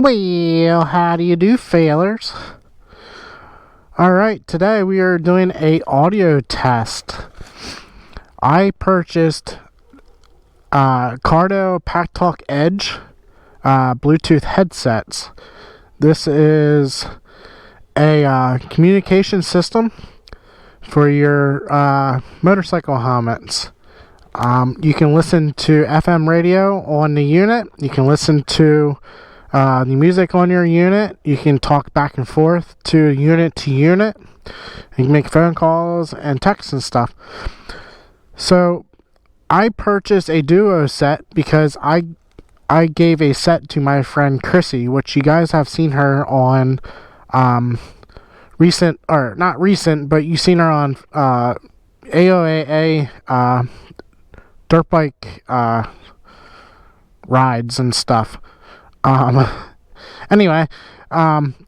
Well, how do you do, failers? Alright, today we are doing a audio test. I purchased Cardo PackTalk Edge Bluetooth headsets. This is a communication system for your motorcycle helmets. You can listen to FM radio on the unit. You can listen to the music on your unit. You can talk back and forth to unit. You can make phone calls and texts and stuff. So I purchased a duo set because I gave a set to my friend Chrissy, which you guys have seen her on recent, or not recent, but you've seen her on AOAA dirt bike rides and stuff. Anyway,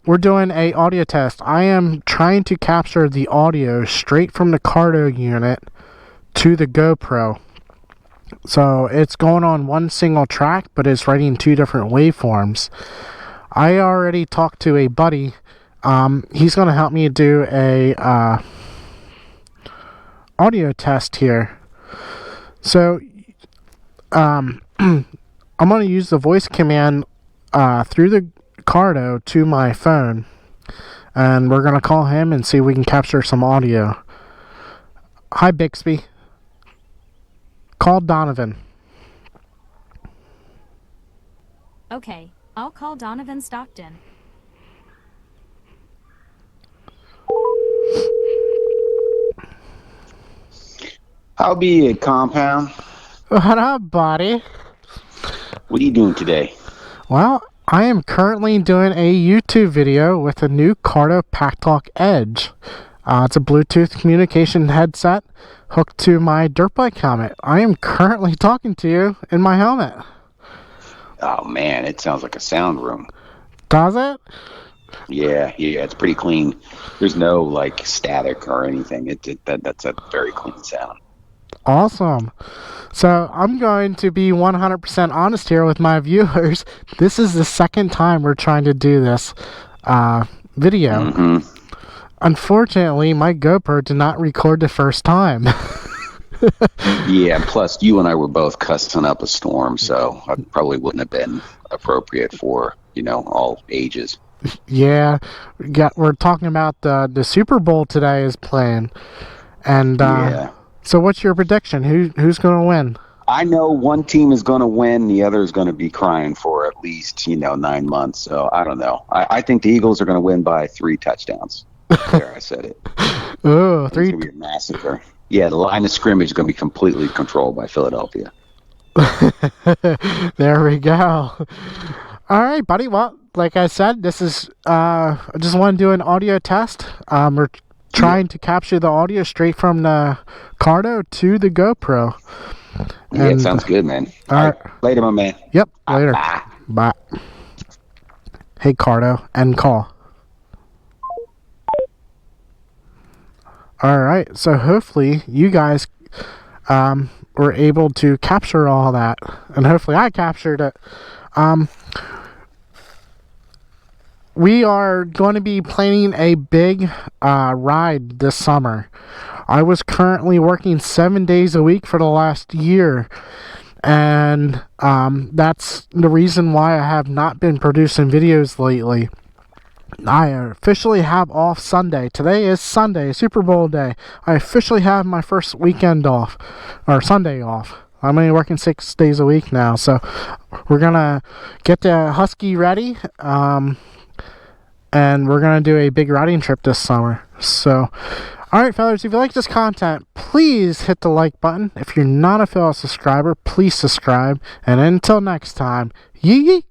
we're doing a audio test. I am trying to capture the audio straight from the Cardo unit to the GoPro. So it's going on one single track, but it's writing two different waveforms. I already talked to a buddy. He's going to help me do a audio test here. So I'm going to use the voice command through the Cardo to my phone, and we're going to call him and see if we can capture some audio. Hi, Bixby. Call Donovan. Okay, I'll call Donovan Stockton. I'll be at Compound. What up, buddy? What are you doing today? Well, I am currently doing a YouTube video with a new Cardo PackTalk Edge. It's a Bluetooth communication headset hooked to my dirt bike helmet. I am currently talking to you in my helmet. Oh man, it sounds like a sound room. Does it? Yeah, it's pretty clean. There's no like static or anything. That's a very clean sound. Awesome. So I'm going to be 100% honest here with my viewers. This is the second time we're trying to do this video. Mm-hmm. Unfortunately, my GoPro did not record the first time. Yeah, plus you and I were both cussing up a storm, so it probably wouldn't have been appropriate for, all ages. Yeah, we're talking about the Super Bowl today is playing. And yeah. So what's your prediction? Who's going to win? I know one team is going to win, the other is going to be crying for at least, 9 months. So I don't know. I think the Eagles are going to win by 3 touchdowns. There, I said it. Oh, It's going to be a massacre. Yeah, the line of scrimmage is going to be completely controlled by Philadelphia. There we go. All right, buddy. Well, like I said, this is I just want to do an audio test. We're trying to capture the audio straight from the Cardo to the GoPro. Yeah, it sounds good, man. All right. Later, my man. Yep, later. Bye. Hey, Cardo, end call. All right, so hopefully you guys were able to capture all that, and hopefully I captured it. We are going to be planning a big ride this summer. I was currently working 7 days a week for the last year, and that's the reason why I have not been producing videos lately. I officially have off Sunday. Today is Sunday, Super Bowl day. I officially have my first weekend off, or Sunday off. I'm only working 6 days a week now, so we're gonna get the Husky ready, and we're gonna do a big riding trip this summer. So, alright fellas, if you like this content, please hit the like button. If you're not a fellow subscriber, please subscribe, and until next time, yee yee!